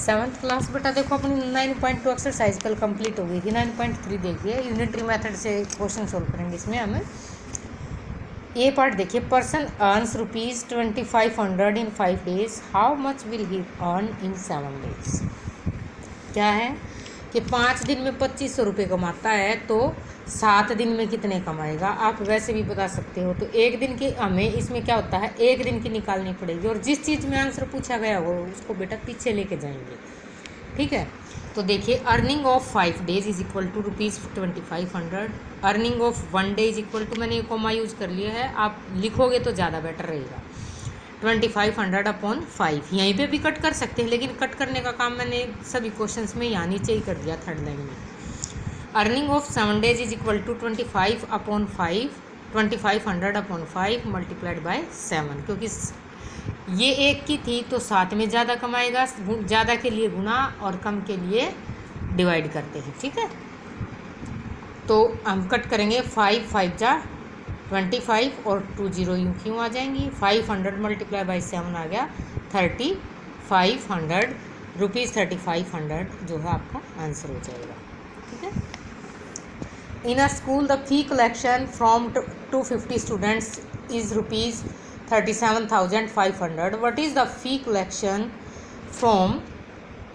Seventh class बेटा देखो अपनी 9.2 एक्सरसाइज कल कंप्लीट हो गई थी। 9.3 देखिए यूनिटरी मेथड से क्वेश्चन सोल्व करेंगे। इसमें हमें ये पार्ट देखिए, person earns ₹2500 in 5 days, how much will he earn in 7 days। क्या है कि 5 दिन में 2500 रुपये कमाता है तो 7 दिन में कितने कमाएगा। आप वैसे भी बता सकते हो। तो एक दिन की हमें इसमें क्या होता है, एक दिन की निकालनी पड़ेगी और जिस चीज़ में आंसर पूछा गया हो उसको बेटा पीछे लेके जाएंगे। ठीक है, तो देखिए earning of 5 days is equal to ₹2500। Earning of 1 day is equal to, मैंने ये कॉमा यूज कर लिया है, आप लिखोगे तो ज़्यादा बेटर रहेगा, 2500 अपॉन 5। यहीं पे भी कट कर सकते हैं, लेकिन कट करने का काम मैंने सभी क्वेश्चंस में यहाँ नीचे ही कर दिया थर्ड लाइन में। Earning of 7 days is equal to 25 upon 5, 2500 upon 5 multiplied by 7। क्योंकि ये एक की थी तो 7 में ज़्यादा कमाएगा, ज़्यादा के लिए गुना और कम के लिए डिवाइड करते हैं। ठीक है, तो हम कट करेंगे 5 5 जा 25 और 2 0 यूँ क्यों आ जाएंगी। 500 मल्टीप्लाई बाई 7 आ गया 3500 रुपीज़। 3500 जो है आपका आंसर हो जाएगा। ठीक है, in a school the fee collection from 250 students is ₹37,500। What is the fee collection from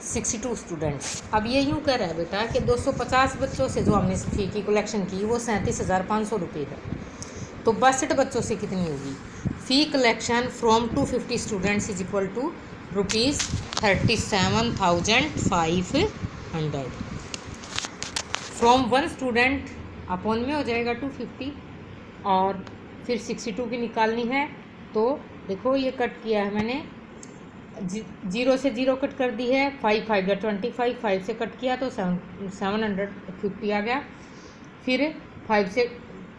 62 students. अब ये यूँ कह रहा है बेटा कि 250 बच्चों से जो हमने फ़ी की कलेक्शन की वो 37,500 रुपये है, तो 62 बच्चों से कितनी होगी। Fee collection from 250 students is equal to ₹37,500। From 1 student upon में हो जाएगा 250 और फिर 62 की निकालनी है। तो देखो ये कट किया है मैंने, 0 से 0 कट कर दी है, 5 5 या 25, 5 से कट किया तो 750 आ गया। फिर 5 से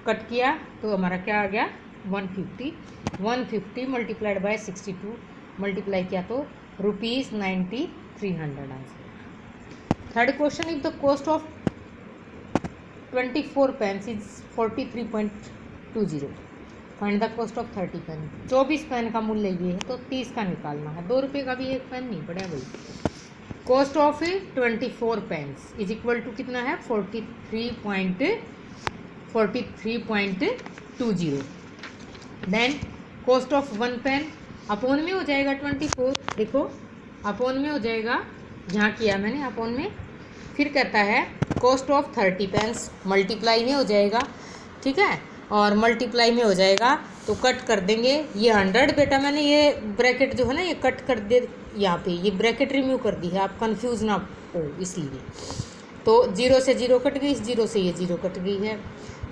कट किया तो हमारा क्या आ गया 150। 150 मल्टीप्लाइड बाय 62 मल्टीप्लाई किया तो ₹9300 answer. Third question, if the cost of 24 pens is 43.20, find the cost of 30 pen. 24 pen का मूल्य ये है तो 30 का निकालना है। 2 रुपये का भी एक पेन नहीं पड़ा भाई। Cost of 24 pens is equal to कितना है 43.20। Then cost of 1 pen upon में हो जाएगा 24। देखो अपॉन में हो जाएगा, यहाँ किया मैंने अपॉन में। फिर कहता है कॉस्ट ऑफ 30 पेन्स मल्टीप्लाई में हो जाएगा। ठीक है, और मल्टीप्लाई में हो जाएगा तो कट कर देंगे ये 100 बेटा, मैंने ये ब्रैकेट जो है ना ये कट कर दे, यहाँ पे ये ब्रैकेट रिमूव कर दी है, आप कंफ्यूज ना हो इसलिए। तो 0 से 0 कट गई, 0 से ये 0 कट गई है।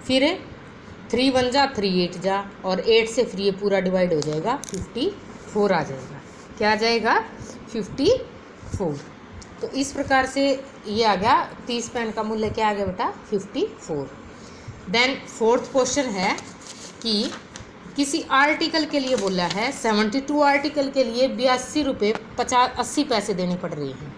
फिर 3 1 जा 3 8 जा और 8 से फिर ये पूरा डिवाइड हो जाएगा 54 आ जाएगा। क्या आ जाएगा 54। तो इस प्रकार से ये आ गया 30 पेन का मूल्य क्या आ गया बेटा 54। देन फोर्थ क्वेश्चन है कि किसी आर्टिकल के लिए बोला है 72 आर्टिकल के लिए 82 रुपये 80 पैसे देने पड़ रहे हैं।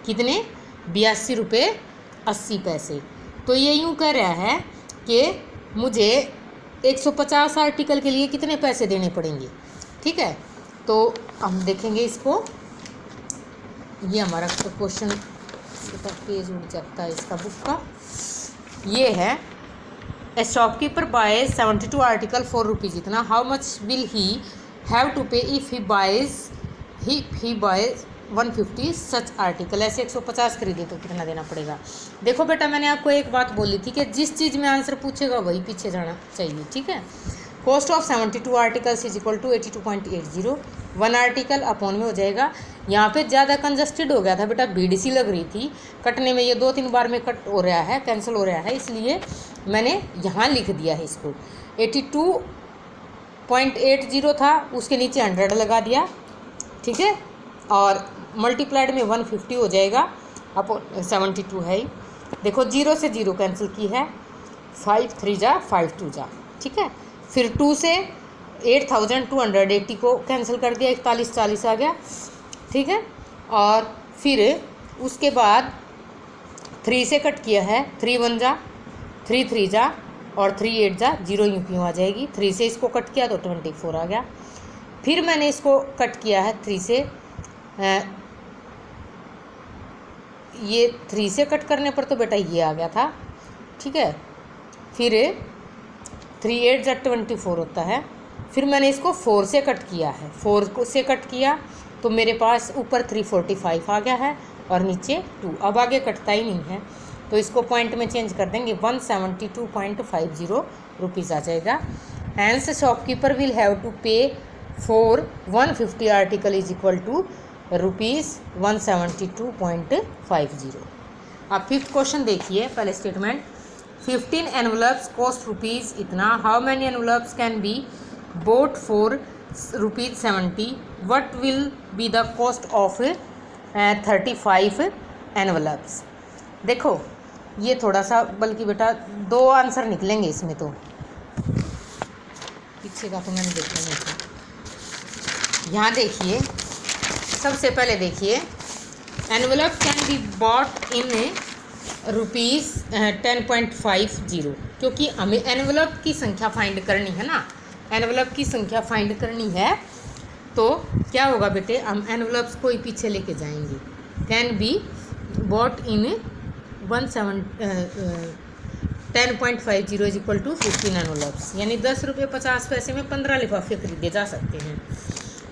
कितने 82 रुपये 80 पैसे। तो ये यूँ कह रहा है कि मुझे 150 आर्टिकल के लिए कितने पैसे देने पड़ेंगे। ठीक है, तो हम देखेंगे इसको। ये हमारा क्वेश्चन पेज उड़ जाता है इसका बुक का। ये है ए शॉपकीपर बाय 72 आर्टिकल ₹4 इतना, how much will he have to pay if he buys 150 such article. ऐसे 150 खरीदे तो कितना देना पड़ेगा। देखो बेटा मैंने आपको एक बात बोली थी कि जिस चीज़ में आंसर पूछेगा वही पीछे जाना चाहिए। ठीक है, cost of 72 articles is equal to 82.80। 1 article upon में हो जाएगा। यहाँ पे ज़्यादा कंजस्टेड हो गया था बेटा, भीड़ सी लग रही थी कटने में, ये 2-3 बार में कट हो रहा है, कैंसिल हो रहा है, इसलिए मैंने यहाँ लिख दिया है इसको। 82.80 था, उसके नीचे 100 लगा दिया। ठीक है, और मल्टीप्लाइड में 150 हो जाएगा अपॉन 72 है ही। देखो 0 से 0 कैंसिल की है, 5 3 जा 5 2 जा। ठीक है, फिर 2 से 8280 को कैंसिल कर दिया, 41 40 आ गया। ठीक है, और फिर उसके बाद 3 से कट किया है, 3 1 जा 3 3 जा और 3 8 जा 0 यूँ क्यों आ जाएगी। 3 से इसको कट किया तो 24 आ गया। फिर मैंने इसको कट किया है 3 से ये 3 से कट करने पर तो बेटा ये आ गया था, ठीक है। फिर 3 8 जा 24 होता है। फिर मैंने इसको 4 से कट किया है, 4 से कट किया तो मेरे पास ऊपर 345 आ गया है और नीचे 2। अब आगे कटता ही नहीं है तो इसको पॉइंट में चेंज कर देंगे, 172.50 रुपीज़ आ जाएगा। Hence shopkeeper will have to pay for 150 article is equal to ₹172.50। अब 5th क्वेश्चन देखिए, पहले स्टेटमेंट। 15 एनवलप्स कॉस्ट रुपीज़ इतना, how many envelopes can be bought for ₹70, what will be the cost of 35 envelopes. देखो ये थोड़ा सा, बल्कि बेटा 2 आंसर निकलेंगे इसमें, तो पीछे का तो मैंने देखा नहीं था। यहाँ देखिए, सबसे पहले देखिए, envelope can be bought in ₹10.50, क्योंकि हमें एनवलप की संख्या फाइंड करनी है ना, एनवलप की संख्या फाइंड करनी है। तो क्या होगा बेटे, हम एनवलप्स को ही पीछे लेके जाएंगे। Can be bought in 10.50 is equal to 15 envelopes, यानी 10 रुपये 50 पैसे में 15 लिफाफे खरीदे जा सकते हैं।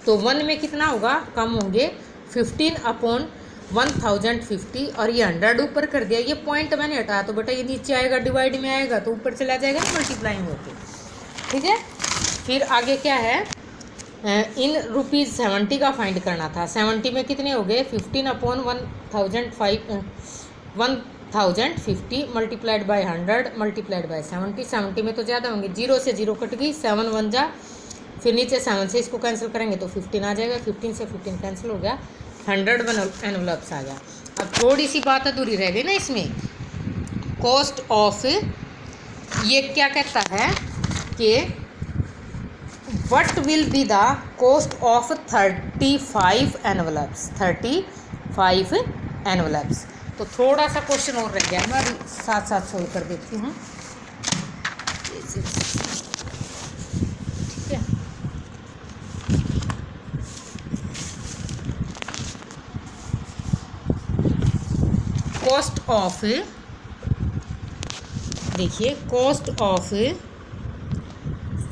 तो 1 में कितना होगा, कम होंगे 15/1050, और ये 100 ऊपर कर दिया। ये पॉइंट मैंने हटाया तो बेटा ये नीचे आएगा, डिवाइड में आएगा तो ऊपर चला जाएगा ना, मल्टीप्लाई में होके, ठीक है। फिर आगे क्या है, इन ₹70 का फाइंड करना था। 70 में कितने हो गए, 15/1050 मल्टीप्लाइड बाय 100 मल्टीप्लाइड बाय 70। 70 में तो ज़्यादा होंगे, 0 से 0 कट गई, 7 1 जा, फिर नीचे 7 से इसको कैंसिल करेंगे तो 15 आ जाएगा, 15 से 15 कैंसिल हो गया, 100 एनवलप्स आ गया। अब थोड़ी सी बात अधूरी रह गई ना इसमें, कॉस्ट ऑफ, ये क्या कहता है कि what will be the cost of 35 envelopes, 35 envelopes. तो थोड़ा सा क्वेश्चन और रह गया, मैं अभी साथ साथ सोल्व कर देती हूँ, ठीक है। कॉस्ट ऑफ, देखिए, cost of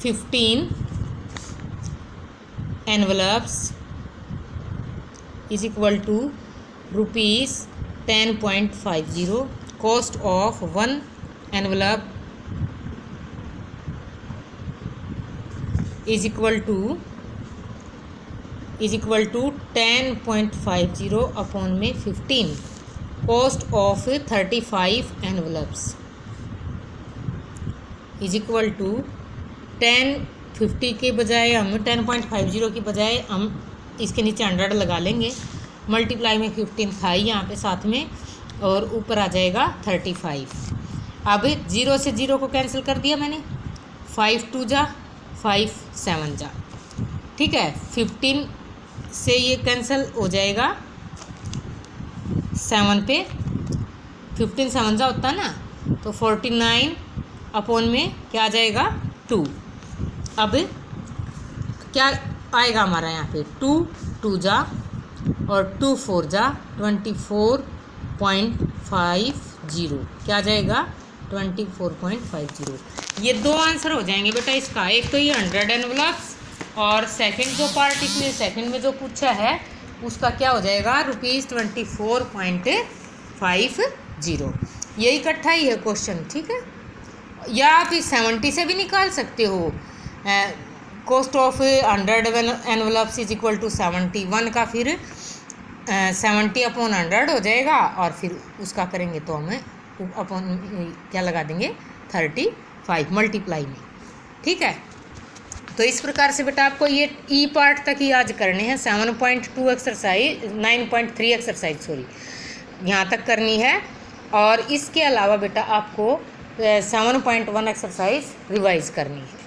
15 envelopes is equal to ₹10.50, cost of 1 envelope is equal to 10.50 upon में 15, cost of 35 envelopes is equal to 1050 के बजाय हम 10.50 की बजाय हम इसके नीचे 100 लगा लेंगे, मल्टीप्लाई में 15 था ही यहाँ पे साथ में, और ऊपर आ जाएगा 35। अब 0 से 0 को कैंसिल कर दिया मैंने, 5 2 जा, 5 7 जा, ठीक है। 15 से ये कैंसिल हो जाएगा, 7 पे 15 7 जा होता है ना, तो 49 अपॉन में क्या आ जाएगा, 2। अब क्या आएगा हमारा यहाँ पे, 2 2 जा और 2 4 जा, 24.50, क्या आ जाएगा, 24.50। ये 2 आंसर हो जाएंगे बेटा इसका, एक तो ये 100 एनवलप्स, और सेकंड जो पार्ट इसमें सेकंड में जो पूछा है उसका क्या हो जाएगा, ₹24.50। ये इकट्ठा ही है क्वेश्चन, ठीक है। या आप इस 70 से भी निकाल सकते हो, cost of 100 envelopes is equal to 71 का फिर 70 अपॉन 100 हो जाएगा, और फिर उसका करेंगे तो हमें अपॉन क्या लगा देंगे, 35 मल्टीप्लाई में, ठीक है। तो इस प्रकार से बेटा आपको ये ई पार्ट तक ही आज करने हैं, 7.2 एक्सरसाइज 9.3 एक्सरसाइज सॉरी यहाँ तक करनी है, और इसके अलावा बेटा आपको 7.1 एक्सरसाइज रिवाइज करनी है।